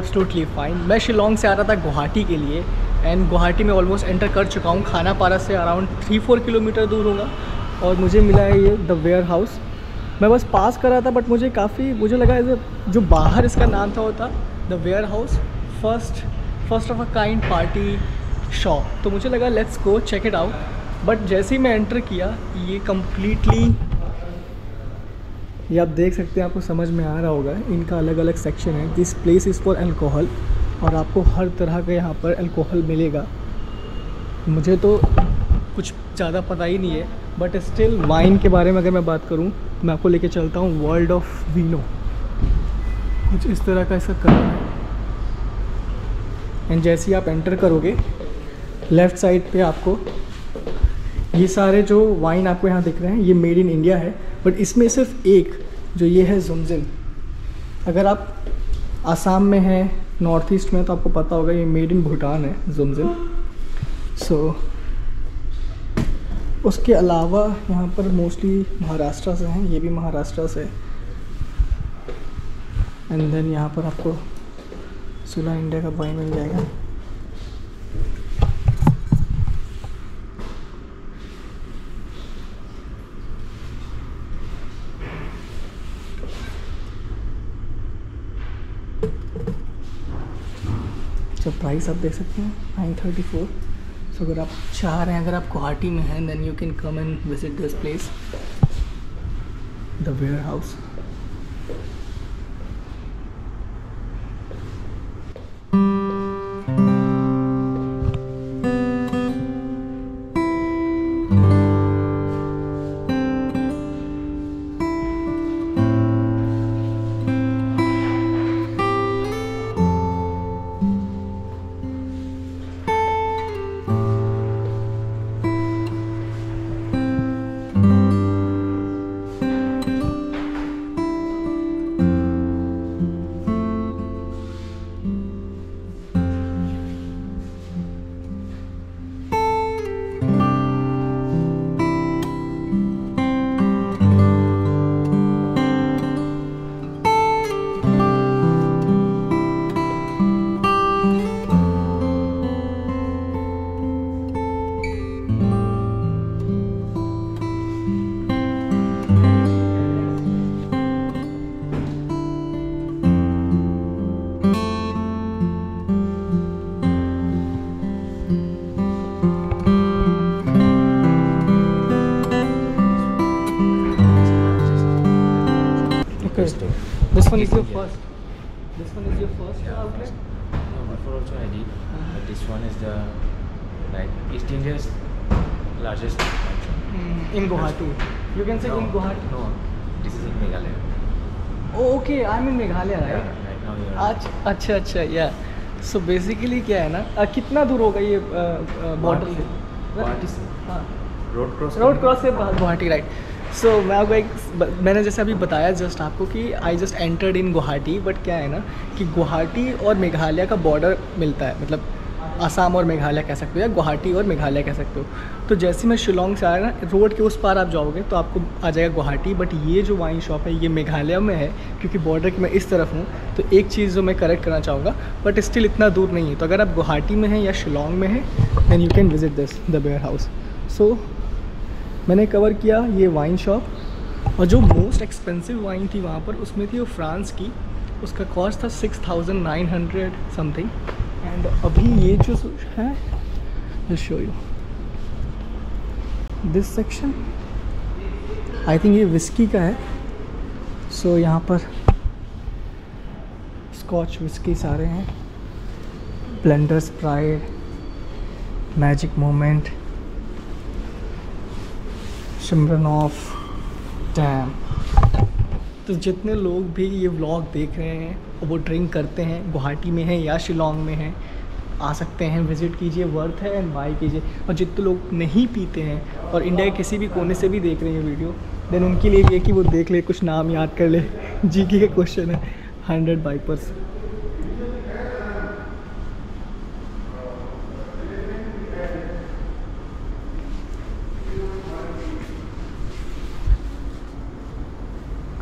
Works totally fine. मैं शिलोंग से आ रहा था गुवाहाटी के लिए एंड गुवाहाटी में ऑलमोस्ट एंटर कर चुका हूँ। खानापारा से अराउंड 3-4 किलोमीटर दूर होगा और मुझे मिला है ये द वेयर हाउस। मैं बस पास कर रहा था बट मुझे लगा एज जो बाहर इसका नाम था वो था the warehouse first of a kind party shop. तो मुझे लगा let's go check it out. But जैसे ही मैं एंटर किया ये कम्प्लीटली, ये आप देख सकते हैं, आपको समझ में आ रहा होगा, इनका अलग अलग सेक्शन है। This place is for alcohol और आपको हर तरह का यहाँ पर अल्कोहल मिलेगा। मुझे तो कुछ ज़्यादा पता ही नहीं है बट स्टिल वाइन के बारे में अगर मैं बात करूँ तो मैं आपको लेके चलता हूँ वर्ल्ड ऑफ वीनो। कुछ इस तरह का इसका कलर है एंड जैसे ही आप एंटर करोगे लेफ़्ट साइड पे आपको ये सारे जो वाइन आपको यहाँ दिख रहे हैं ये मेड इन इंडिया है। बट इसमें सिर्फ एक जो ये है जुमजिन। अगर आप आसाम में हैं, नॉर्थ ईस्ट में, तो आपको पता होगा ये मेड इन भूटान है जुमजिन। सो उसके अलावा यहाँ पर मोस्टली महाराष्ट्र से हैं, ये भी महाराष्ट्र से है। एंड देन यहाँ पर आपको सुला इंडिया का वाइन मिल जाएगा। तो प्राइस आप देख सकते हैं 934। सो अगर आप चाह रहे हैं, अगर आप गुवाहाटी में हैं then you can come and visit this place the warehouse. This one is your first. This one is your first outlet. No, before also I did, but this one is the East India's largest wine shop. In Guwahati. You can say No, in Guwahati. No, this is in Meghalaya. Oh, okay. I'm in Meghalaya, right? Yeah, right now you are. अच्छा या so basically क्या है ना, कितना दूर होगा ये border से? गुवाहाटी से हाँ, रोड क्रॉस से गुवाहाटी, राइट। सो मैं आपको मैंने जैसे अभी बताया जस्ट आपको कि I just entered in Guwahati. But क्या है ना कि गुवाहाटी और मेघालय का बॉर्डर मिलता है, मतलब आसाम और मेघालय कह सकते हो या गुवाहाटी और मेघालय कह सकते हो। तो जैसे मैं शिलोंग से आया ना, रोड के उस पार आप जाओगे तो आपको आ जाएगा गुवाहाटी। बट ये जो वाइन शॉप है ये मेघालय में है क्योंकि बॉर्डर की मैं इस तरफ हूँ। तो एक चीज़ जो मैं करेक्ट करना चाहूँगा, बट स्टिल इतना दूर नहीं है। तो अगर आप गुवाहाटी में हैं या शिलोंग में हैं then you can visit this the warehouse. So मैंने कवर किया ये वाइन शॉप और जो मोस्ट एक्सपेंसिव वाइन थी वहाँ पर उसमें थी वो फ्रांस की। उसका कॉस्ट था 6900 समथिंग। एंड अभी ये जो है just show you this section, I think ये विस्की का है। सो यहाँ पर स्कॉच विस्की सारे हैं, Blenders Pride, Magic Moment, Smirnoff, damn. तो जितने लोग भी ये व्लॉग देख रहे हैं और वो ड्रिंक करते हैं, गुवाहाटी में हैं या शिलोंग में हैं, आ सकते हैं, विज़िट कीजिए, वर्थ है एंड बाय कीजिए। और जितने लोग नहीं पीते हैं और इंडिया के किसी भी कोने से भी देख रहे हैं वीडियो, देन उनके लिए ये कि वो देख ले, कुछ नाम याद कर ले। जीके के क्वेश्चन है 100 Pipers.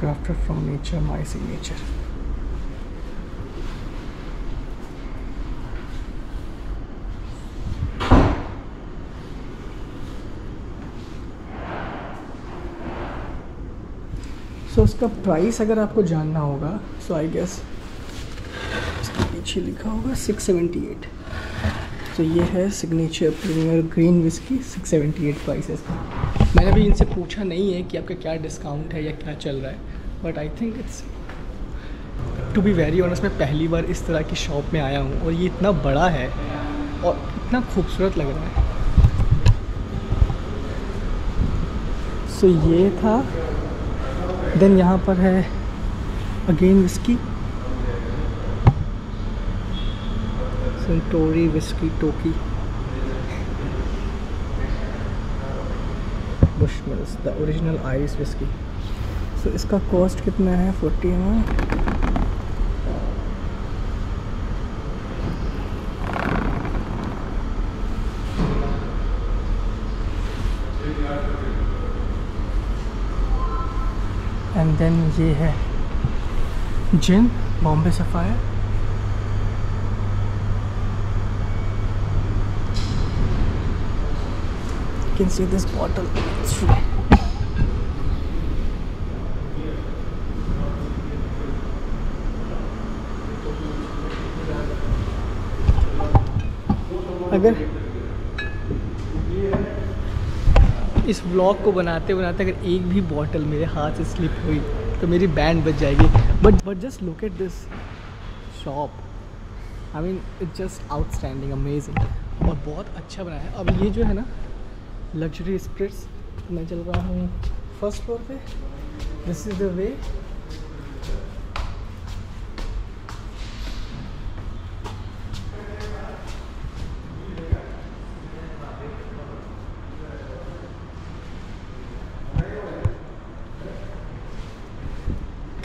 Crafted from nature, my signature. So उसका प्राइस अगर आपको जानना होगा, सो आई गेस इसके पीछे लिखा होगा 678। तो ये है Signature Premier green whisky, 678 price है इसका। मैंने भी इनसे पूछा नहीं है कि आपका क्या डिस्काउंट है या क्या चल रहा है, but I think it's, to be very honest, मैं पहली बार इस तरह की शॉप में आया हूँ और ये इतना बड़ा है और इतना खूबसूरत लग रहा है। सो ये था। देन यहाँ पर है again whisky, Suntory whisky Toki, Bushmills the original Irish whisky. So इसका कॉस्ट कितना है? 40 ml। एंड देन ये है gin Bombay Sapphire, you can see this bottle. It's free. अगर इस व्लॉग को बनाते बनाते अगर एक भी बॉटल मेरे हाथ से स्लिप हुई तो मेरी बैंड बच जाएगी। But just look at this shop, I mean it's just outstanding, amazing, और बहुत अच्छा बनाया है। अब ये जो है ना लग्जरी स्पिरिट्स, मैं चल रहा हूँ फर्स्ट फ्लोर पे। This is the way.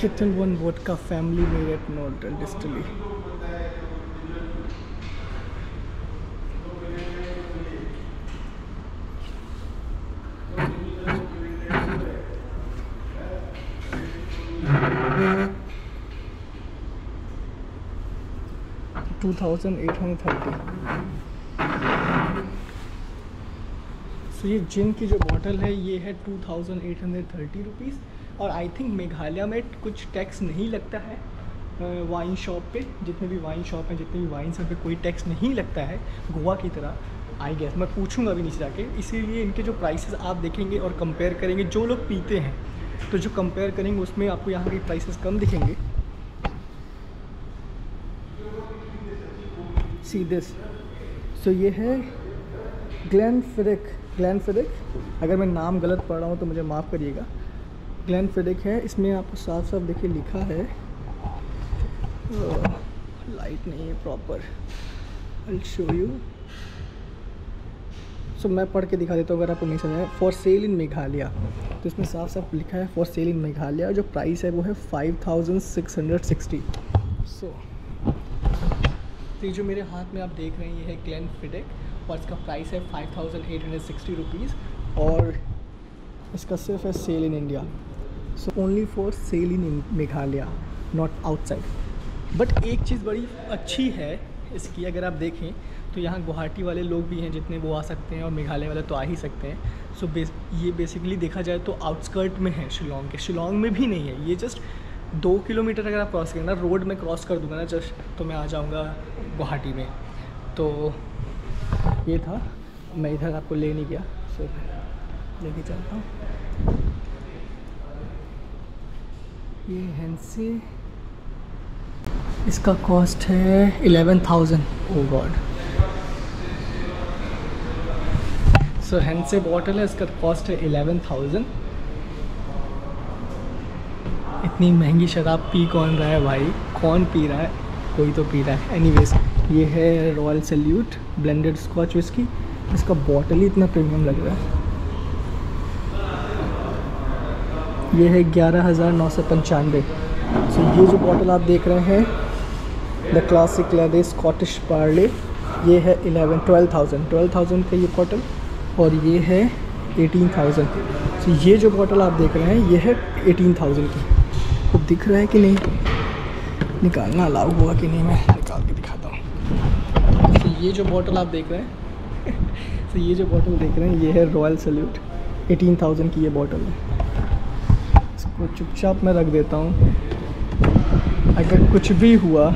Ketel One Vodka family made at Norton Distillery. $2,830। सो ये जिन की जो बॉटल है ये है 2,830 रुपीज़। और आई थिंक मेघालय में कुछ टैक्स नहीं लगता है वाइन शॉप पे। जितने भी वाइन शॉप हैं, जितने भी वाइन्स हैं, पे कोई टैक्स नहीं लगता है गोवा की तरह। आई गेस, मैं पूछूंगा अभी नीचे जाके। इसीलिए इनके जो प्राइसेस आप देखेंगे और कंपेयर करेंगे, जो लोग पीते हैं तो जो कंपेयर करेंगे उसमें आपको यहाँ के प्राइसेस कम दिखेंगे। See this. सो ये है ग्लेनफिडिक। अगर मैं नाम गलत पढ़ रहा हूँ तो मुझे माफ़ करिएगा। ग्लेनफिडिक है, इसमें आपको साफ साफ देखिए लिखा है, लाइट नहीं है proper, I will show you. So मैं पढ़ के दिखा देता हूँ अगर आपको नहीं समझ आया। फॉर सेल इन मेघालय, तो इसमें साफ साफ लिखा है फॉर सेल इन मेघालय। जो प्राइस है वो है 5,660। सो ये जो मेरे हाथ में आप देख रहे हैं ये है ग्लेनफिडिक और इसका प्राइस है 5,860 रुपीज़। और इसका सिर्फ है sale in India. So only for sale in Meghalaya, not outside. But एक चीज़ बड़ी अच्छी है इसकी, अगर आप देखें तो यहाँ गुवाहाटी वाले लोग भी हैं जितने वो आ सकते हैं और मेघालय वाले तो आ ही सकते हैं। सो ये बेसिकली देखा जाए तो आउटस्कर्ट में है शिलोंग के। शिलोंग में भी नहीं है, ये जस्ट 2 किलोमीटर अगर आप क्रॉस करें ना, रोड में क्रॉस कर दूँगा ना जस्ट, तो मैं आ जाऊँगा गुवाहाटी में। तो ये था, मैं इधर आपको ले नहीं गया, सो लेके चलता हूँ। ये हैंसे, इसका कॉस्ट है 11,000। ओ गॉड। सो हैंसे बॉटल है, इसका कॉस्ट है 11,000। इतनी महंगी शराब पी कौन रहा है भाई? कौन पी रहा है? कोई तो पी रहा है। एनीवेज, ये है Royal Salute blended scotch whisky. इसका बॉटल ही इतना प्रीमियम लग रहा है। ये है 11,995। सो ये जो बॉटल आप देख रहे हैं the classic Lede Scottish Parle, ये है 12,000 का ये बॉटल। और ये है 18,000। सो ये जो बॉटल आप देख रहे हैं ये है 18,000 की। तो दिख रहा है कि नहीं, निकालना अलाउ हुआ कि नहीं, मैं निकाल के दिखाता हूँ। तो ये जो बॉटल आप देख रहे हैं तो ये जो बॉटल देख रहे हैं ये है रॉयल सैल्यूट, 18,000 की ये बॉटल है। इसको चुपचाप मैं रख देता हूँ। अगर कुछ भी हुआ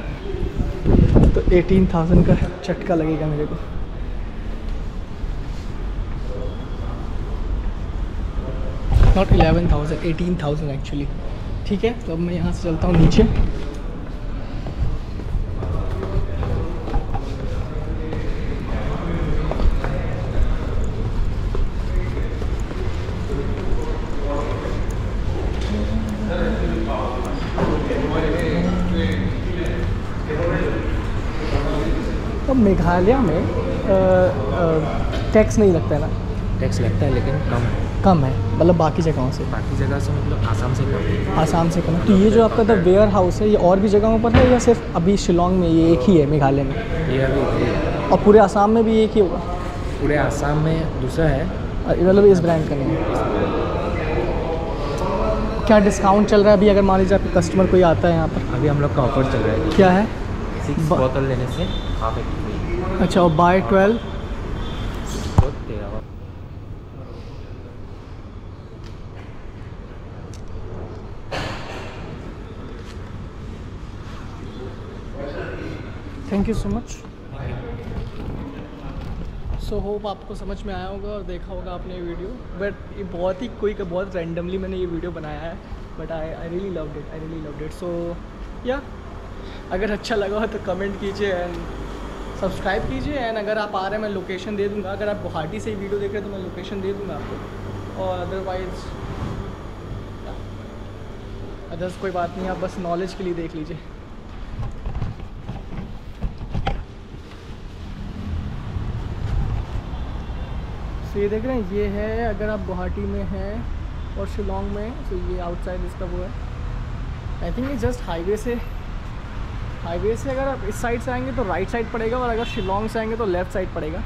तो 18,000 का झटका लगेगा मेरे को। Not 11,000, 18,000 actually. ठीक है, तो अब मैं यहाँ से चलता हूँ नीचे। तो मेघालय में टैक्स नहीं लगता है ना? टैक्स लगता है लेकिन कम है, मतलब बाकी जगहों से। बाकी जगह से मतलब आसाम से कम है। आसाम से कम है। तो ये जो आपका द वेयर हाउस है, ये और भी जगहों पर है या सिर्फ अभी शिलोंग में ये एक ही है मेघालय में? ये अभी और पूरे आसाम में भी एक ही होगा? पूरे आसाम में दूसरा है, मतलब इस ब्रांड का नहीं है। क्या डिस्काउंट चल रहा है अभी अगर मान लीजिए आपके कस्टमर कोई आता है यहाँ पर? अभी हम लोग का ऑफर चल रहा है। क्या है? 6 बोतल लेने से हाफ एक फ्री। अच्छा, और बाय 12? बहुत तेरा हुआ। Thank you so much. So hope आपको समझ में आया होगा और देखा होगा आपने ये वीडियो। बट ये बहुत ही बहुत रैंडमली मैंने ये वीडियो बनाया है, but I really loved it. So या अगर अच्छा लगा हो तो कमेंट कीजिए एंड सब्सक्राइब कीजिए। एंड अगर आप आ रहे हैं मैं लोकेशन दे दूँगा। अगर आप गुवाहाटी से ही वीडियो देख रहे हैं तो मैं लोकेशन दे दूँगा आपको। और अदरवाइज़ कोई बात नहीं, आप बस नॉलेज के लिए देख लीजिए। तो ये देख रहे हैं, ये है अगर आप गुवाहाटी में हैं और शिलोंग में, तो ये आउटसाइड इसका वो है। आई थिंक ये जस्ट हाईवे से अगर आप इस साइड से आएंगे तो राइट साइड पड़ेगा, और अगर शिलोंग से आएंगे तो लेफ़्ट साइड पड़ेगा।